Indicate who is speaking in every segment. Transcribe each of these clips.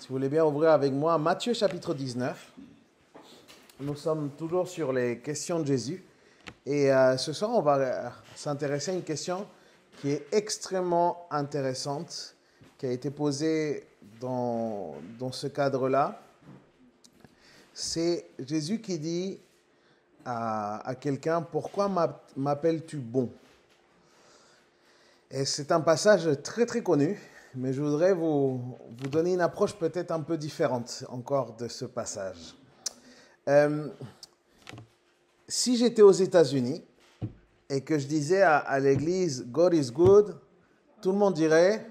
Speaker 1: Si vous voulez bien ouvrir avec moi Matthieu chapitre 19. Nous sommes toujours sur les questions de Jésus. Et ce soir, on va s'intéresser à une question qui est extrêmement intéressante, qui a été posée dans ce cadre-là. C'est Jésus qui dit à quelqu'un, « Pourquoi m'appelles-tu bon ?» Et c'est un passage très très connu, mais je voudrais vous donner une approche peut-être un peu différente encore de ce passage. Si j'étais aux États-Unis et que je disais à l'église « God is good », tout le monde dirait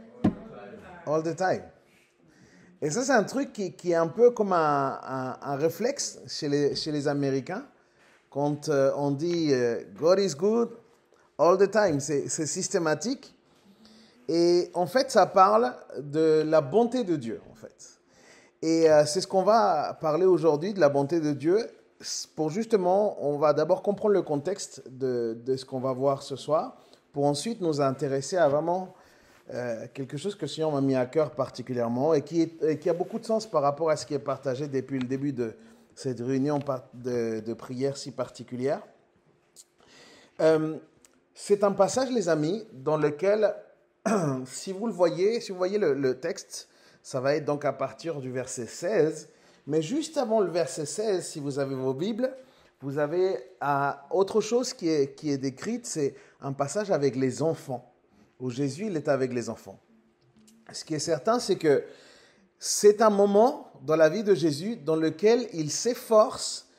Speaker 1: « all the time ». Et ça, c'est un truc qui est un peu comme un réflexe chez les Américains. Quand on dit « God is good », all the time, c'est systématique. Et en fait, ça parle de la bonté de Dieu, en fait. Et c'est ce qu'on va parler aujourd'hui, de la bonté de Dieu. Pour justement, on va d'abord comprendre le contexte de ce qu'on va voir ce soir, pour ensuite nous intéresser à vraiment quelque chose que le Seigneur m'a mis à cœur particulièrement et qui a beaucoup de sens par rapport à ce qui est partagé depuis le début de cette réunion de prière si particulière. C'est un passage, les amis, dans lequel, si vous voyez le texte, ça va être donc à partir du verset 16. Mais juste avant le verset 16, si vous avez vos Bibles, vous avez autre chose qui est décrite, c'est un passage avec les enfants, où Jésus il est avec les enfants. Ce qui est certain, c'est que c'est un moment dans la vie de Jésus dans lequel il s'efforce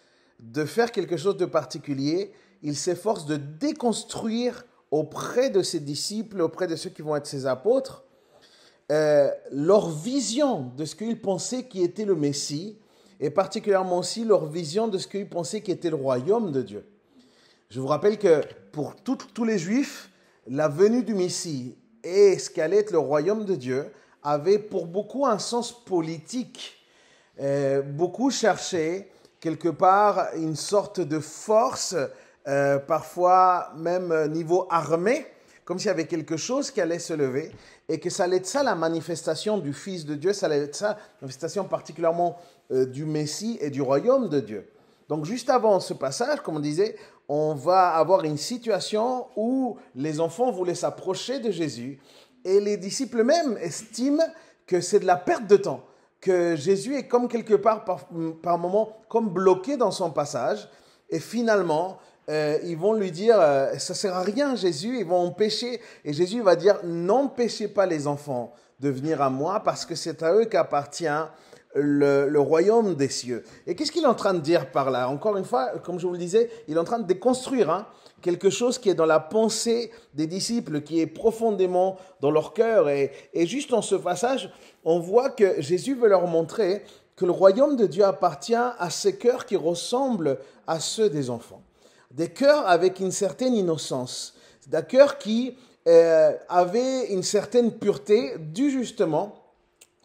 Speaker 1: de faire quelque chose de particulier. Il s'efforce de déconstruire auprès de ses disciples, auprès de ceux qui vont être ses apôtres, leur vision de ce qu'ils pensaient qui était le Messie, et particulièrement aussi leur vision de ce qu'ils pensaient qui était le royaume de Dieu. Je vous rappelle que pour tous les Juifs, la venue du Messie et ce qu'allait être le royaume de Dieu avait pour beaucoup un sens politique. Beaucoup cherchaient quelque part une sorte de force, parfois même niveau armé, comme s'il y avait quelque chose qui allait se lever et que ça allait être ça la manifestation du Fils de Dieu, ça allait être ça la manifestation particulièrement du Messie et du royaume de Dieu. Donc juste avant ce passage, comme on disait, on va avoir une situation où les enfants voulaient s'approcher de Jésus et les disciples même estiment que c'est de la perte de temps, que Jésus est comme quelque part par moment comme bloqué dans son passage et finalement ils vont lui dire ça sert à rien Jésus, ils vont empêcher et Jésus va dire n'empêchez pas les enfants de venir à moi parce que c'est à eux qu'appartient le royaume des cieux. Et qu'est-ce qu'il est en train de dire par là? Encore une fois, comme je vous le disais, il est en train de déconstruire quelque chose qui est dans la pensée des disciples, qui est profondément dans leur cœur. Et juste dans ce passage, on voit que Jésus veut leur montrer que le royaume de Dieu appartient à ces cœurs qui ressemblent à ceux des enfants. Des cœurs avec une certaine innocence, des cœurs qui avaient une certaine pureté due justement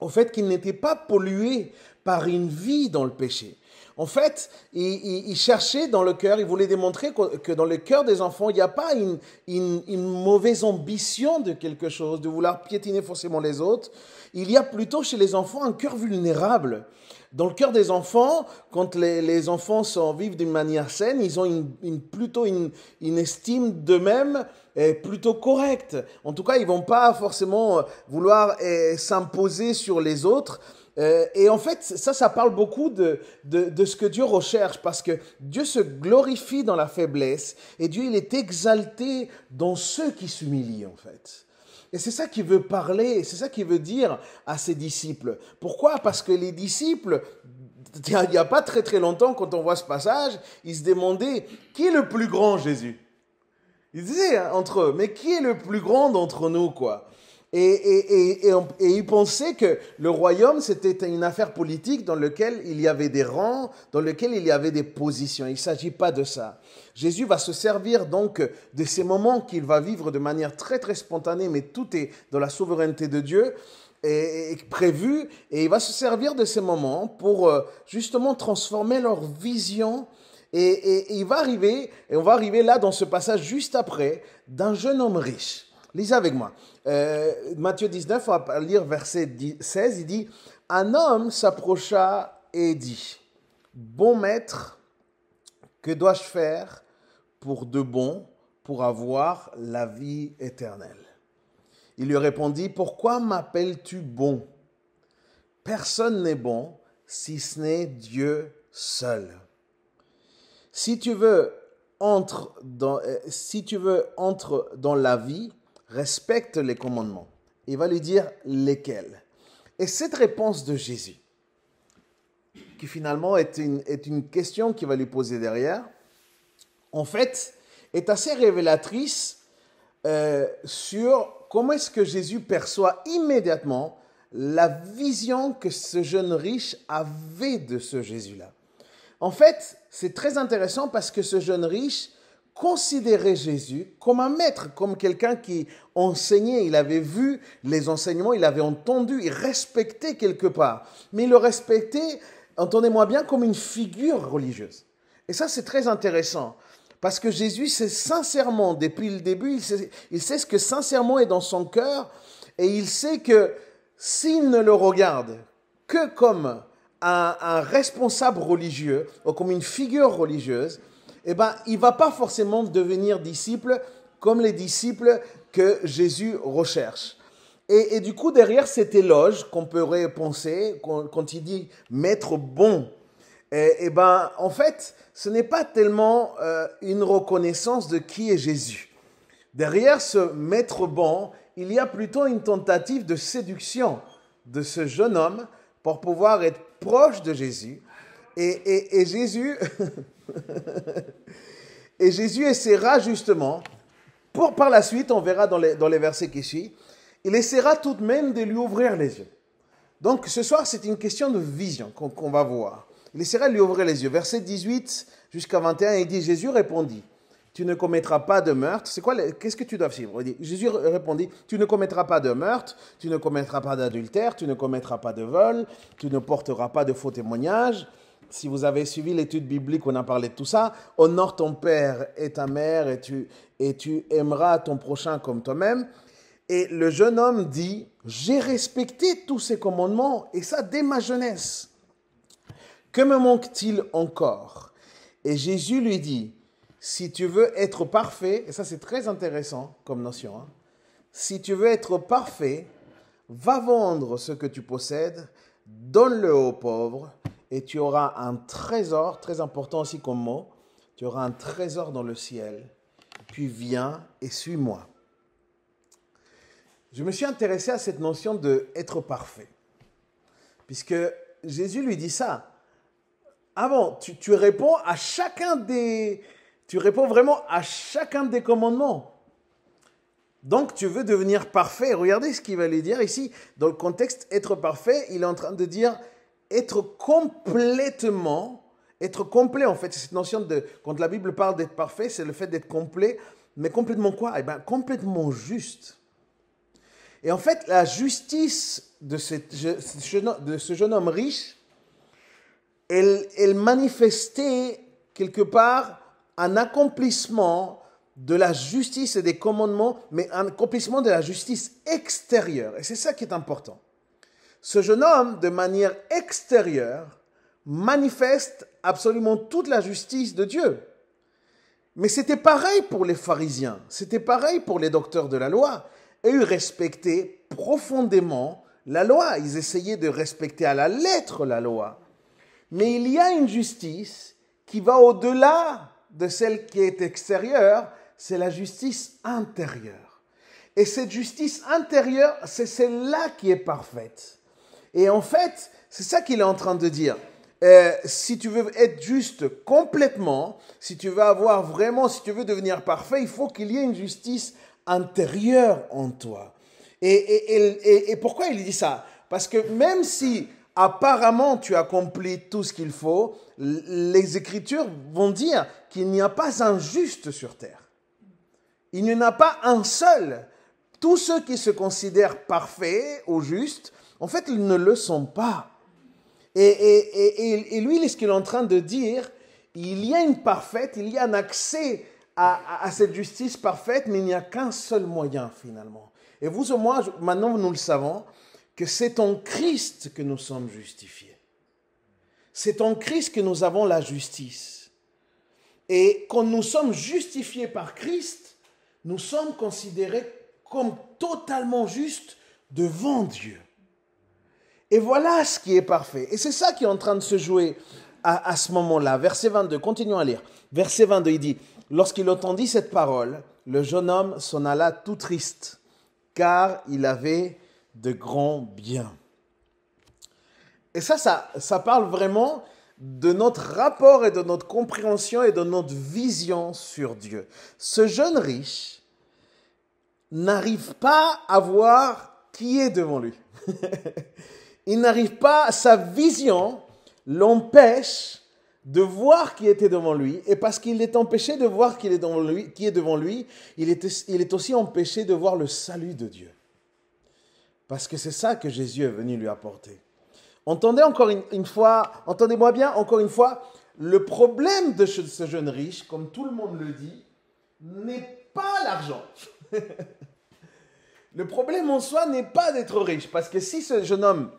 Speaker 1: au fait qu'ils n'étaient pas pollués par une vie dans le péché. En fait, ils cherchaient dans le cœur, ils voulaient démontrer que dans le cœur des enfants, il n'y a pas une mauvaise ambition de quelque chose, de vouloir piétiner forcément les autres. Il y a plutôt chez les enfants un cœur vulnérable. Dans le cœur des enfants, quand les enfants vivent d'une manière saine, ils ont plutôt une estime d'eux-mêmes plutôt correcte. En tout cas, ils ne vont pas forcément vouloir s'imposer sur les autres. Et en fait, ça parle beaucoup de ce que Dieu recherche, parce que Dieu se glorifie dans la faiblesse et Dieu, il est exalté dans ceux qui s'humilient, en fait. Et c'est ça qu'il veut parler, c'est ça qu'il veut dire à ses disciples. Pourquoi? Parce que les disciples, il n'y a pas très très longtemps, quand on voit ce passage, ils se demandaient qui est le plus grand, Jésus? Ils disaient entre eux, mais qui est le plus grand d'entre nous, quoi? Et ils pensaient que le royaume, c'était une affaire politique dans laquelle il y avait des rangs, dans laquelle il y avait des positions. Il ne s'agit pas de ça. Jésus va se servir donc de ces moments qu'il va vivre de manière très très spontanée, mais tout est dans la souveraineté de Dieu et prévu. Et il va se servir de ces moments pour justement transformer leur vision. Et il va arriver, et on va arriver là dans ce passage juste après, d'un jeune homme riche. Lisez avec moi. Matthieu 19, on va lire verset 16, il dit « un homme s'approcha et dit, « Bon maître, que dois-je faire pour de bon, pour avoir la vie éternelle ?» Il lui répondit, « Pourquoi m'appelles-tu bon? Personne n'est bon si ce n'est Dieu seul. Si tu veux, entre dans la vie, respecte les commandements. » Il va lui dire lesquels. Et cette réponse de Jésus, qui finalement est une question qu'il va lui poser derrière, en fait, est assez révélatrice sur comment est-ce que Jésus perçoit immédiatement la vision que ce jeune riche avait de ce Jésus-là. En fait, c'est très intéressant parce que ce jeune riche considérait Jésus comme un maître, comme quelqu'un qui enseignait. Il avait vu les enseignements, il avait entendu, il respectait quelque part. Mais il le respectait, entendez-moi bien, comme une figure religieuse. Et ça, c'est très intéressant. Parce que Jésus, c'est sincèrement, depuis le début, il sait ce que sincèrement est dans son cœur. Et il sait que s'il ne le regarde que comme un responsable religieux, ou comme une figure religieuse, eh ben, il ne va pas forcément devenir disciple comme les disciples que Jésus recherche. Et du coup, derrière cet éloge qu'on pourrait penser, quand il dit « maître bon », ben, en fait, ce n'est pas tellement une reconnaissance de qui est Jésus. Derrière ce maître bon, il y a plutôt une tentative de séduction de ce jeune homme pour pouvoir être proche de Jésus. Et Jésus, et Jésus essaiera justement, par la suite, on verra dans les versets qui suivent, il essaiera tout de même de lui ouvrir les yeux. Donc ce soir, c'est une question de vision qu'on va voir. Il essaiera de lui ouvrir les yeux. Verset 18 jusqu'à 21, il dit, Jésus répondit, « Tu ne commettras pas de meurtre. » Qu'est-ce que tu dois suivre? Jésus répondit, « Tu ne commettras pas de meurtre, tu ne commettras pas d'adultère, tu ne commettras pas de vol, tu ne porteras pas de faux témoignages. » Si vous avez suivi l'étude biblique, on a parlé de tout ça. « Honore ton père et ta mère et tu aimeras ton prochain comme toi-même. » Et le jeune homme dit, « J'ai respecté tous ces commandements et ça dès ma jeunesse. Que me manque-t-il encore ?» Et Jésus lui dit, « Si tu veux être parfait, et ça c'est très intéressant comme notion, hein, si tu veux être parfait, va vendre ce que tu possèdes, donne-le aux pauvres, et tu auras un trésor, très important aussi comme mot, tu auras un trésor dans le ciel, puis viens et suis-moi. » Je me suis intéressé à cette notion d'être parfait, puisque Jésus lui dit ça. Ah bon, tu réponds à tu réponds vraiment à chacun des commandements. Donc, tu veux devenir parfait. Regardez ce qu'il va lui dire ici. Dans le contexte être parfait, il est en train de dire être complètement, être complet en fait. C'est cette notion quand la Bible parle d'être parfait, c'est le fait d'être complet. Mais complètement quoi? Eh bien, complètement juste. Et en fait, la justice de ce jeune homme riche, elle manifestait quelque part un accomplissement de la justice et des commandements, mais un accomplissement de la justice extérieure. Et c'est ça qui est important. Ce jeune homme, de manière extérieure, manifeste absolument toute la justice de Dieu. Mais c'était pareil pour les pharisiens, c'était pareil pour les docteurs de la loi. Et ils respectaient profondément la loi. Ils essayaient de respecter à la lettre la loi. Mais il y a une justice qui va au-delà de celle qui est extérieure, c'est la justice intérieure. Et cette justice intérieure, c'est celle-là qui est parfaite. Et en fait, c'est ça qu'il est en train de dire. Si tu veux être juste complètement, si tu veux devenir parfait, il faut qu'il y ait une justice intérieure en toi. Et pourquoi il dit ça? Parce que même si apparemment tu accomplis tout ce qu'il faut, les Écritures vont dire qu'il n'y a pas un juste sur terre. Il n'y en a pas un seul. Tous ceux qui se considèrent parfaits ou justes, en fait, ils ne le sont pas. Et lui, ce qu'il est en train de dire, il y a une parfaite, il y a un accès à cette justice parfaite, mais il n'y a qu'un seul moyen finalement. Et vous et moi, maintenant nous le savons, que c'est en Christ que nous sommes justifiés. C'est en Christ que nous avons la justice. Et quand nous sommes justifiés par Christ, nous sommes considérés comme totalement justes devant Dieu. Et voilà ce qui est parfait. Et c'est ça qui est en train de se jouer à ce moment-là. Verset 22, continuons à lire. Verset 22, il dit, « Lorsqu'il entendit cette parole, le jeune homme s'en alla tout triste, car il avait de grands biens. » Et ça parle vraiment de notre rapport et de notre compréhension et de notre vision sur Dieu. Ce jeune riche n'arrive pas à voir qui est devant lui. Il n'arrive pas, sa vision l'empêche de voir qui était devant lui. Et parce qu'il est empêché de voir qui est devant lui, il est aussi empêché de voir le salut de Dieu. Parce que c'est ça que Jésus est venu lui apporter. Entendez-moi bien, encore une fois, le problème de ce jeune riche, comme tout le monde le dit, n'est pas l'argent. Le problème en soi n'est pas d'être riche, parce que si ce jeune homme,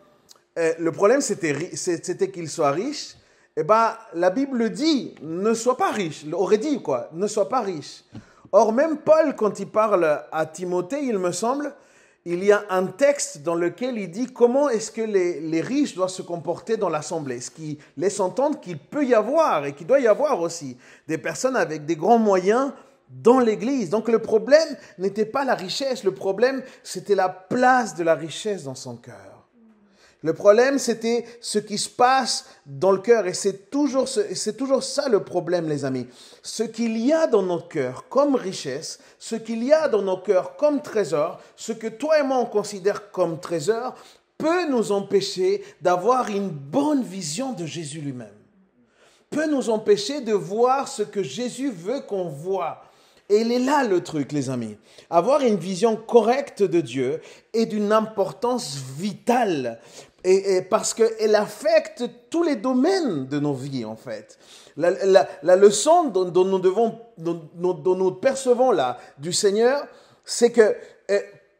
Speaker 1: le problème c'était qu'il soit riche, eh ben, la Bible dit, ne sois pas riche, aurait dit quoi, ne sois pas riche. Or, même Paul, quand il parle à Timothée, il me semble, il y a un texte dans lequel il dit comment est-ce que les riches doivent se comporter dans l'assemblée, ce qui laisse entendre qu'il peut y avoir et qu'il doit y avoir aussi des personnes avec des grands moyens dans l'église. Donc le problème n'était pas la richesse, le problème c'était la place de la richesse dans son cœur. Le problème, c'était ce qui se passe dans le cœur. Et c'est toujours ça le problème, les amis. Ce qu'il y a dans notre cœur comme richesse, ce qu'il y a dans nos cœurs comme trésor, ce que toi et moi on considère comme trésor, peut nous empêcher d'avoir une bonne vision de Jésus lui-même. Peut nous empêcher de voir ce que Jésus veut qu'on voit. Et il est là le truc, les amis. Avoir une vision correcte de Dieu est d'une importance vitale. Et parce qu'elle affecte tous les domaines de nos vies, en fait. La leçon dont nous percevons là du Seigneur, c'est que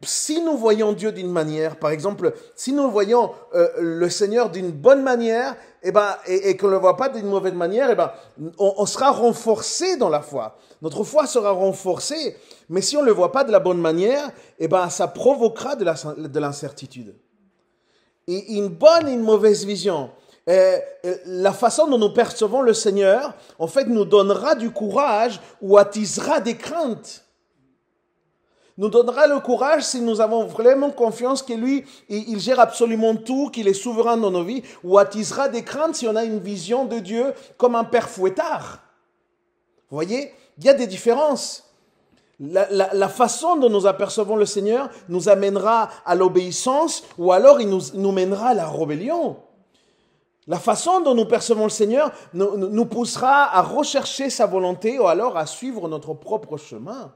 Speaker 1: si nous voyons Dieu d'une manière, par exemple, si nous voyons le Seigneur d'une bonne manière, et qu'on ne le voit pas d'une mauvaise manière, on sera renforcé dans la foi. Notre foi sera renforcée, mais si on ne le voit pas de la bonne manière, ça provoquera de l'incertitude. Et une bonne et une mauvaise vision. La façon dont nous percevons le Seigneur, en fait, nous donnera du courage ou attisera des craintes. Nous donnera le courage si nous avons vraiment confiance que lui, il gère absolument tout, qu'il est souverain dans nos vies, ou attisera des craintes si on a une vision de Dieu comme un père fouettard. Vous voyez, il y a des différences. La façon dont nous apercevons le Seigneur nous amènera à l'obéissance ou alors il nous mènera à la rébellion. La façon dont nous percevons le Seigneur nous poussera à rechercher sa volonté ou alors à suivre notre propre chemin.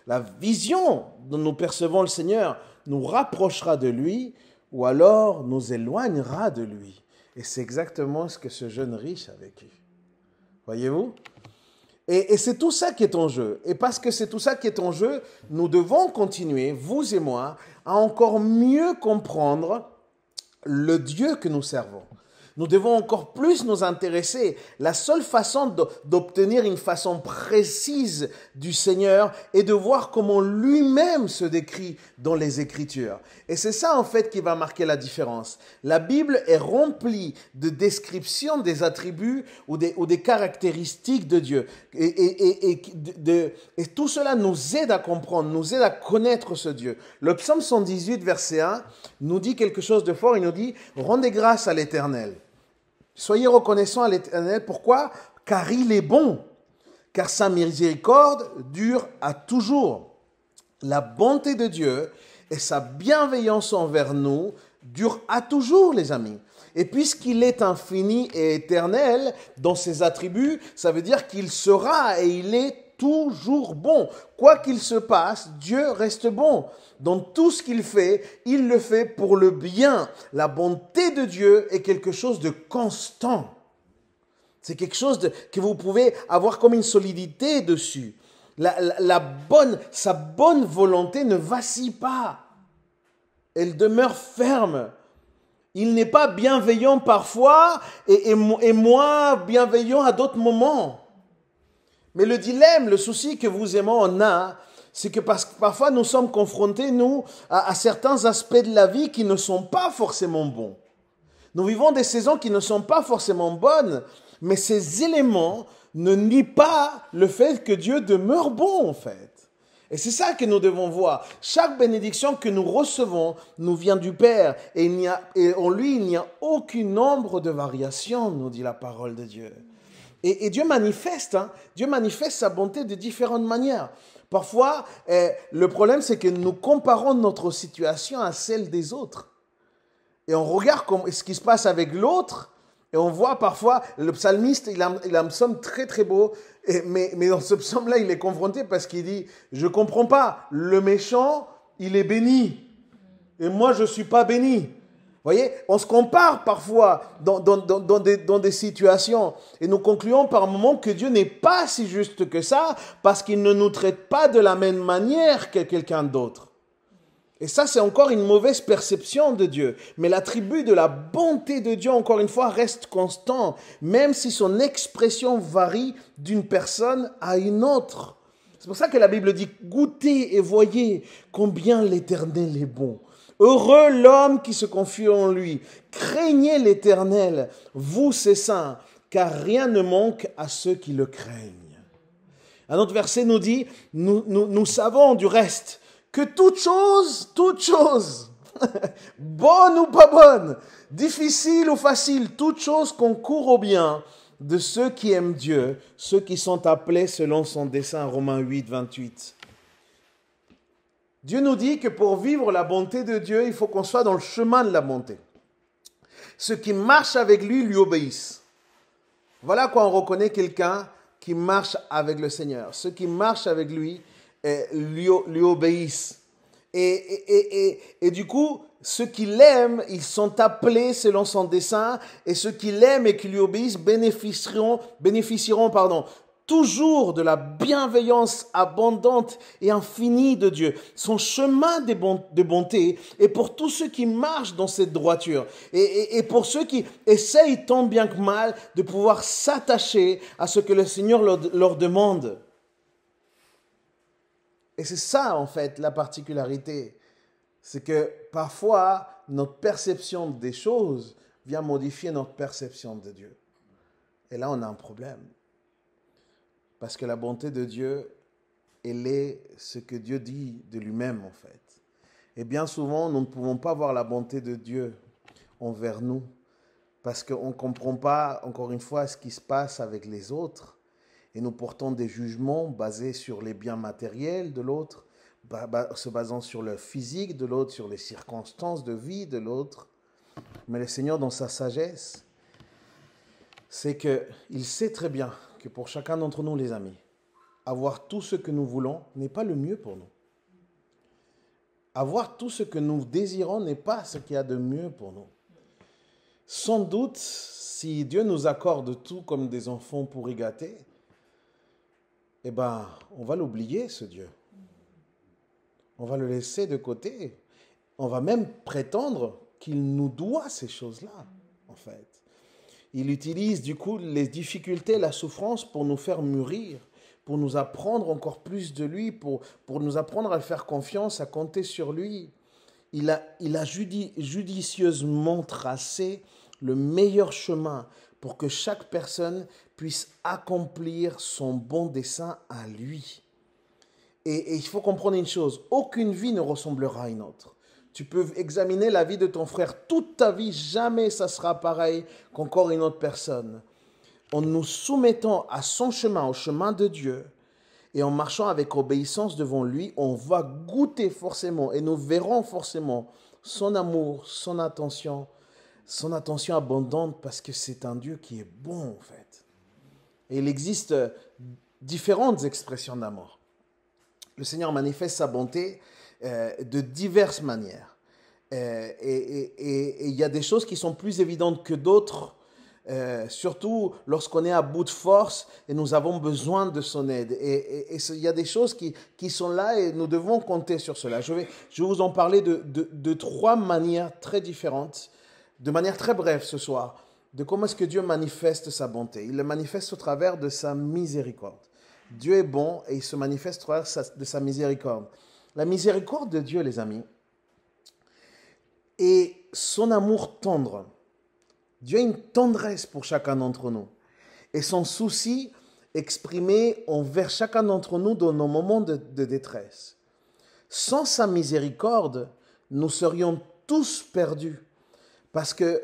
Speaker 1: La vision dont nous percevons le Seigneur nous rapprochera de lui ou alors nous éloignera de lui. Et c'est exactement ce que ce jeune riche a vécu. Voyez-vous ? Et c'est tout ça qui est en jeu. Et parce que c'est tout ça qui est en jeu, nous devons continuer, vous et moi, à encore mieux comprendre le Dieu que nous servons. Nous devons encore plus nous intéresser. La seule façon d'obtenir une façon précise du Seigneur est de voir comment lui-même se décrit dans les Écritures. Et c'est ça en fait qui va marquer la différence. La Bible est remplie de descriptions des attributs ou des caractéristiques de Dieu. Et tout cela nous aide à comprendre, nous aide à connaître ce Dieu. Le psaume 118, verset 1, nous dit quelque chose de fort. Il nous dit « Rendez grâce à l'Éternel ». Soyez reconnaissants à l'Éternel. Pourquoi ? Car il est bon, car sa miséricorde dure à toujours. La bonté de Dieu et sa bienveillance envers nous durent à toujours, les amis. Et puisqu'il est infini et éternel dans ses attributs, ça veut dire qu'il sera et il est toujours bon. Quoi qu'il se passe, Dieu reste bon. Dans tout ce qu'il fait, il le fait pour le bien. La bonté de Dieu est quelque chose de constant. C'est quelque chose que vous pouvez avoir comme une solidité dessus. Sa bonne volonté ne vacille pas. elle demeure ferme. Il n'est pas bienveillant parfois et moins bienveillant à d'autres moments. Mais le dilemme, le souci que vous et moi on a, c'est que parfois nous sommes confrontés, nous, à certains aspects de la vie qui ne sont pas forcément bons. Nous vivons des saisons qui ne sont pas forcément bonnes, mais ces éléments ne nient pas le fait que Dieu demeure bon, en fait. Et c'est ça que nous devons voir. Chaque bénédiction que nous recevons nous vient du Père. Et en lui, il n'y a aucune ombre de variation, nous dit la parole de Dieu. Et Dieu manifeste sa bonté de différentes manières. Parfois, le problème, c'est que nous comparons notre situation à celle des autres. Et on regarde ce qui se passe avec l'autre. Et on voit parfois, le psalmiste, il a un psaume très très beau, mais dans ce psaume-là, il est confronté parce qu'il dit, je ne comprends pas, le méchant, il est béni, et moi, je ne suis pas béni. Vous voyez, on se compare parfois dans des situations, et nous concluons par moments que Dieu n'est pas si juste que ça, parce qu'il ne nous traite pas de la même manière que quelqu'un d'autre. Et ça, c'est encore une mauvaise perception de Dieu. Mais l'attribut de la bonté de Dieu, encore une fois, reste constant, même si son expression varie d'une personne à une autre. C'est pour ça que la Bible dit, goûtez et voyez combien l'Éternel est bon. Heureux l'homme qui se confie en lui. Craignez l'Éternel, vous ses saints, car rien ne manque à ceux qui le craignent. Un autre verset nous dit, nous savons du reste, que toute chose, bonne ou pas bonne, difficile ou facile, toute chose concourt au bien de ceux qui aiment Dieu, ceux qui sont appelés selon son dessein, Romains 8, 28. Dieu nous dit que pour vivre la bonté de Dieu, il faut qu'on soit dans le chemin de la bonté. Ceux qui marchent avec lui obéissent. Voilà quand on reconnaît quelqu'un qui marche avec le Seigneur. Ceux qui marchent avec lui lui obéissent. Et du coup, ceux qui l'aiment, ils sont appelés selon son dessein, et ceux qui l'aiment et qui lui obéissent bénéficieront, toujours de la bienveillance abondante et infinie de Dieu. Son chemin de bonté est pour tous ceux qui marchent dans cette droiture, et pour ceux qui essayent tant bien que mal de pouvoir s'attacher à ce que le Seigneur leur demande. Et c'est ça, en fait, la particularité. C'est que parfois, notre perception des choses vient modifier notre perception de Dieu. Et là, on a un problème. Parce que la bonté de Dieu, elle est ce que Dieu dit de lui-même, en fait. Et bien souvent, nous ne pouvons pas voir la bonté de Dieu envers nous. Parce qu'on ne comprend pas, encore une fois, ce qui se passe avec les autres. Et nous portons des jugements basés sur les biens matériels de l'autre, se basant sur le physique de l'autre, sur les circonstances de vie de l'autre. Mais le Seigneur, dans sa sagesse, c'est qu'il sait très bien que pour chacun d'entre nous, les amis, avoir tout ce que nous voulons n'est pas le mieux pour nous. Avoir tout ce que nous désirons n'est pas ce qu'il y a de mieux pour nous. Sans doute, si Dieu nous accorde tout comme des enfants pour y gâter, eh bien, on va l'oublier, ce Dieu. On va le laisser de côté. On va même prétendre qu'il nous doit ces choses-là, en fait. Il utilise, du coup, les difficultés, la souffrance pour nous faire mûrir, pour nous apprendre encore plus de lui, pour nous apprendre à faire confiance, à compter sur lui. Il a judicieusement tracé le meilleur chemin pour que chaque personne puisse accomplir son bon dessein à lui. Et il faut comprendre une chose, aucune vie ne ressemblera à une autre. Tu peux examiner la vie de ton frère toute ta vie, jamais ça sera pareil qu'encore une autre personne. En nous soumettant à son chemin, au chemin de Dieu, et en marchant avec obéissance devant lui, on va goûter forcément, et nous verrons forcément son amour, son attention abondante, parce que c'est un Dieu qui est bon, en fait. Et il existe différentes expressions d'amour. Le Seigneur manifeste sa bonté de diverses manières. Et il y a des choses qui sont plus évidentes que d'autres surtout lorsqu'on est à bout de force et nous avons besoin de son aide. Et il y a des choses qui sont là et nous devons compter sur cela. Je vais vous en parler de trois manières très différentes, de manière très brève ce soir, de comment est-ce que Dieu manifeste sa bonté. Il le manifeste au travers de sa miséricorde. Dieu est bon et il se manifeste au travers de sa miséricorde. La miséricorde de Dieu, les amis, et son amour tendre. Dieu a une tendresse pour chacun d'entre nous. Et son souci exprimé envers chacun d'entre nous dans nos moments de détresse. Sans sa miséricorde, nous serions tous perdus. Parce que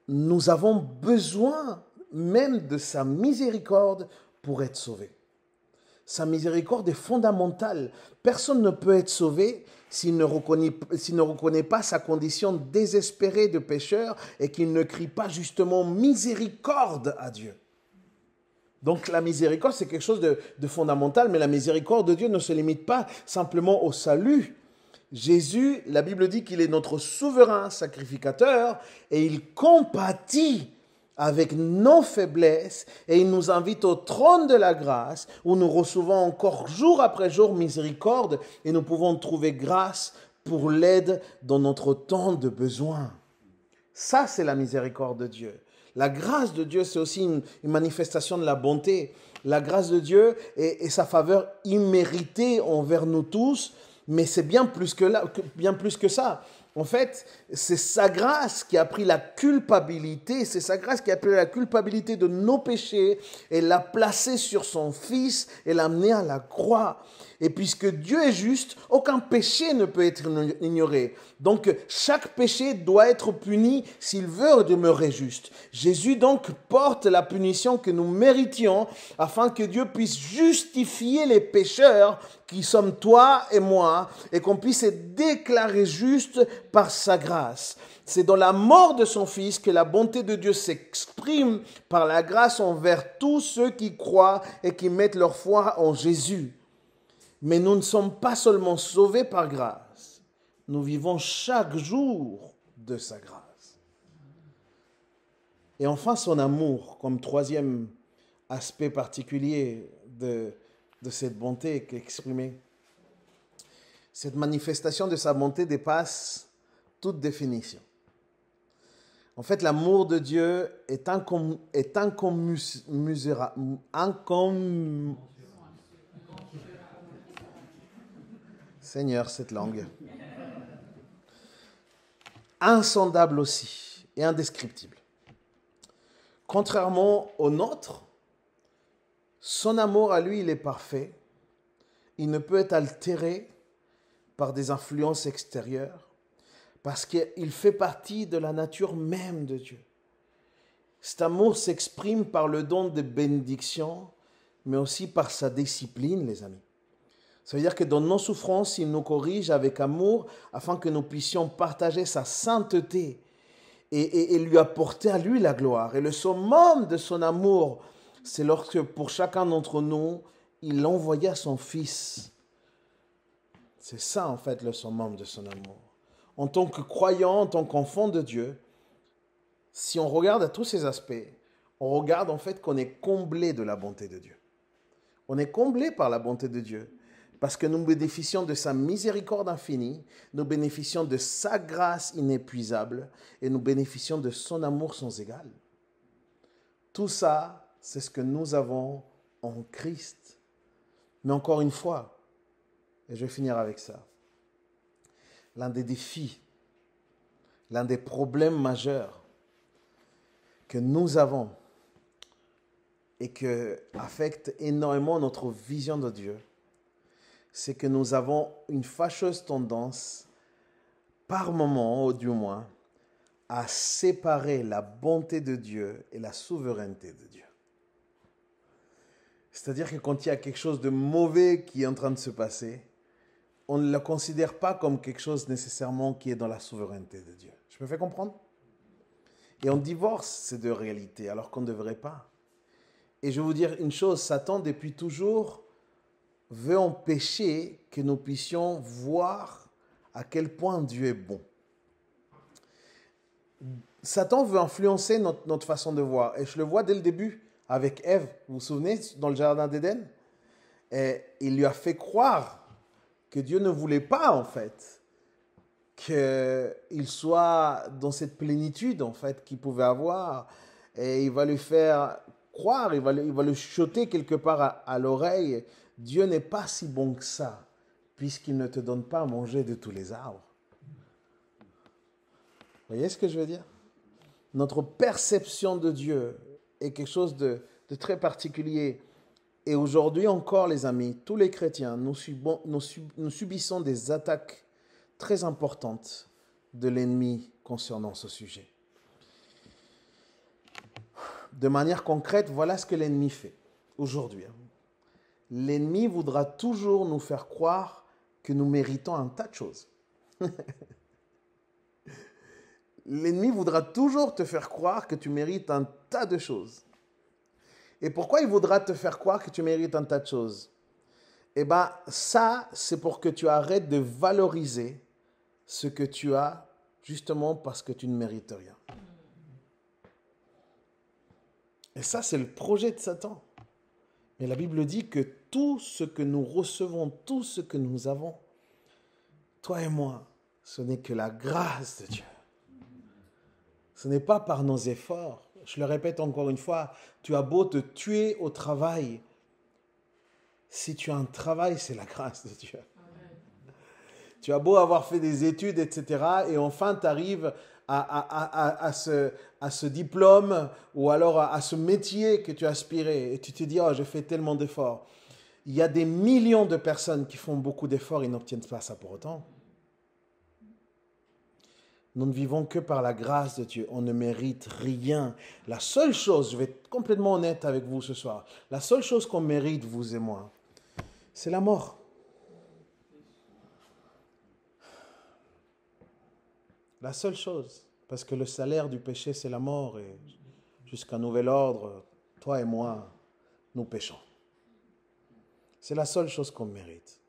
Speaker 1: nous avons besoin même de sa miséricorde pour être sauvés. Sa miséricorde est fondamentale. Personne ne peut être sauvé s'il ne reconnaît pas sa condition désespérée de pécheur et qu'il ne crie pas justement miséricorde à Dieu. Donc la miséricorde, c'est quelque chose de fondamental, mais la miséricorde de Dieu ne se limite pas simplement au salut. Jésus, la Bible dit qu'il est notre souverain sacrificateur et il compatit avec nos faiblesses et il nous invite au trône de la grâce où nous recevons encore jour après jour miséricorde et nous pouvons trouver grâce pour l'aide dans notre temps de besoin. Ça, c'est la miséricorde de Dieu. La grâce de Dieu, c'est aussi une manifestation de la bonté. La grâce de Dieu et sa faveur imméritée envers nous tous, mais c'est bien plus que ça. En fait, c'est sa grâce qui a pris la culpabilité, c'est sa grâce qui a pris la culpabilité de nos péchés et l'a placée sur son Fils et l'a amené à la croix. Et puisque Dieu est juste, aucun péché ne peut être ignoré. Donc, chaque péché doit être puni s'il veut demeurer juste. Jésus donc porte la punition que nous méritions afin que Dieu puisse justifier les pécheurs qui sommes toi et moi et qu'on puisse être déclarés justes par sa grâce. C'est dans la mort de son Fils que la bonté de Dieu s'exprime par la grâce envers tous ceux qui croient et qui mettent leur foi en Jésus. Mais nous ne sommes pas seulement sauvés par grâce, nous vivons chaque jour de sa grâce. Et enfin, son amour, comme troisième aspect particulier de cette bonté exprimée. Cette manifestation de sa bonté dépasse toute définition. En fait, l'amour de Dieu est Seigneur, cette langue. Insondable aussi et indescriptible. Contrairement au nôtre, son amour à lui, il est parfait. Il ne peut être altéré par des influences extérieures parce qu'il fait partie de la nature même de Dieu. Cet amour s'exprime par le don de bénédiction, mais aussi par sa discipline, les amis. Ça veut dire que dans nos souffrances, il nous corrige avec amour afin que nous puissions partager sa sainteté et lui apporter à lui la gloire. Et le summum de son amour, c'est lorsque pour chacun d'entre nous, il envoya son Fils. C'est ça en fait le summum de son amour. En tant que croyant, en tant qu'enfant de Dieu, si on regarde à tous ces aspects, on regarde en fait qu'on est comblé de la bonté de Dieu. On est comblé par la bonté de Dieu. Parce que nous bénéficions de sa miséricorde infinie, nous bénéficions de sa grâce inépuisable et nous bénéficions de son amour sans égal. Tout ça, c'est ce que nous avons en Christ. Mais encore une fois, et je vais finir avec ça, l'un des défis, l'un des problèmes majeurs que nous avons et qui affecte énormément notre vision de Dieu, c'est que nous avons une fâcheuse tendance, par moment ou du moins, à séparer la bonté de Dieu et la souveraineté de Dieu. C'est-à-dire que quand il y a quelque chose de mauvais qui est en train de se passer, on ne le considère pas comme quelque chose nécessairement qui est dans la souveraineté de Dieu. Je me fais comprendre? Et on divorce ces deux réalités alors qu'on ne devrait pas. Et je vais vous dire une chose, Satan depuis toujours veut empêcher que nous puissions voir à quel point Dieu est bon. Satan veut influencer notre façon de voir. Et je le vois dès le début avec Ève. Vous vous souvenez, dans le jardin d'Éden? Et il lui a fait croire que Dieu ne voulait pas, en fait, qu'il soit dans cette plénitude, en fait, qu'il pouvait avoir. Et il va lui faire croire, il va le chuchoter quelque part à l'oreille. Dieu n'est pas si bon que ça, puisqu'il ne te donne pas à manger de tous les arbres. Vous voyez ce que je veux dire? Notre perception de Dieu est quelque chose de très particulier. Et aujourd'hui encore, les amis, tous les chrétiens, nous subissons des attaques très importantes de l'ennemi concernant ce sujet. De manière concrète, voilà ce que l'ennemi fait aujourd'hui. L'ennemi voudra toujours nous faire croire que nous méritons un tas de choses. L'ennemi voudra toujours te faire croire que tu mérites un tas de choses. Et pourquoi il voudra te faire croire que tu mérites un tas de choses? Eh bien, ça, c'est pour que tu arrêtes de valoriser ce que tu as, justement parce que tu ne mérites rien. Et ça, c'est le projet de Satan. Mais la Bible dit que tout ce que nous recevons, tout ce que nous avons, toi et moi, ce n'est que la grâce de Dieu. Ce n'est pas par nos efforts. Je le répète encore une fois, tu as beau te tuer au travail. Si tu as un travail, c'est la grâce de Dieu. Amen. Tu as beau avoir fait des études, etc. Et enfin, tu arrives à ce diplôme ou alors à ce métier que tu aspirais. Et tu te dis, oh, j'ai fait tellement d'efforts. Il y a des millions de personnes qui font beaucoup d'efforts et n'obtiennent pas ça pour autant. Nous ne vivons que par la grâce de Dieu. On ne mérite rien. La seule chose, je vais être complètement honnête avec vous ce soir, la seule chose qu'on mérite, vous et moi, c'est la mort. La seule chose. Parce que le salaire du péché, c'est la mort. Et jusqu'à nouvel ordre, toi et moi, nous péchons. C'est la seule chose qu'on mérite.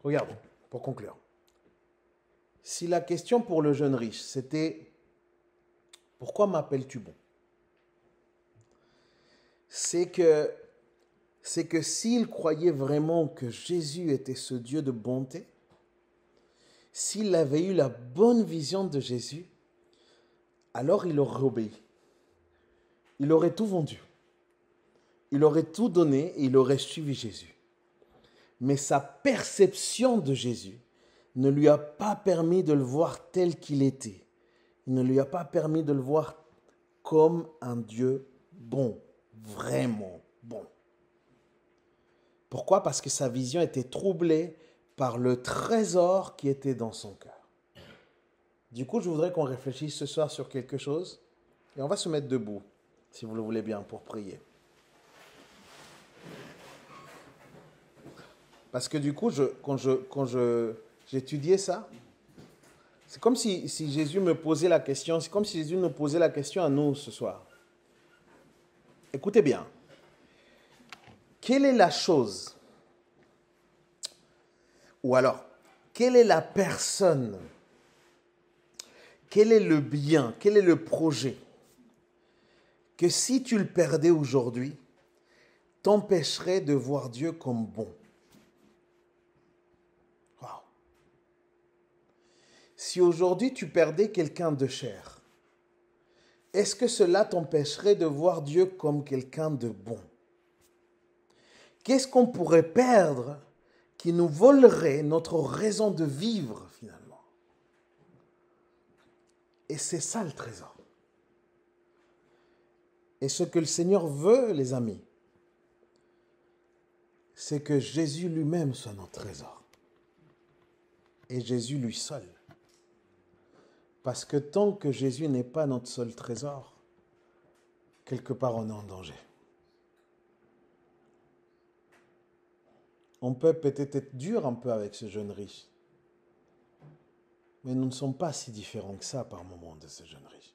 Speaker 1: Regardons, pour conclure. Si la question pour le jeune riche, c'était « Pourquoi m'appelles-tu bon ?» C'est que s'il croyait vraiment que Jésus était ce Dieu de bonté, s'il avait eu la bonne vision de Jésus, alors il aurait obéi. Il aurait tout vendu. Il aurait tout donné et il aurait suivi Jésus. Mais sa perception de Jésus ne lui a pas permis de le voir tel qu'il était. Il ne lui a pas permis de le voir comme un Dieu bon, vraiment bon. Pourquoi? Parce que sa vision était troublée par le trésor qui était dans son cœur. Du coup, je voudrais qu'on réfléchisse ce soir sur quelque chose et on va se mettre debout, si vous le voulez bien, pour prier. Parce que du coup, quand j'étudiais ça, c'est comme si Jésus me posait la question, c'est comme si Jésus nous posait la question à nous ce soir. Écoutez bien. Quelle est la chose, ou alors, quelle est la personne, quel est le bien, quel est le projet que si tu le perdais aujourd'hui, t'empêcherait de voir Dieu comme bon? Wow. Si aujourd'hui tu perdais quelqu'un de cher, est-ce que cela t'empêcherait de voir Dieu comme quelqu'un de bon? Qu'est-ce qu'on pourrait perdre qui nous volerait notre raison de vivre finalement? Et c'est ça le trésor. Et ce que le Seigneur veut, les amis, c'est que Jésus lui-même soit notre trésor. Et Jésus lui seul. Parce que tant que Jésus n'est pas notre seul trésor, quelque part on est en danger. On peut peut-être être dur un peu avec ce jeune riche. Mais nous ne sommes pas si différents que ça par moment de ce jeune riche.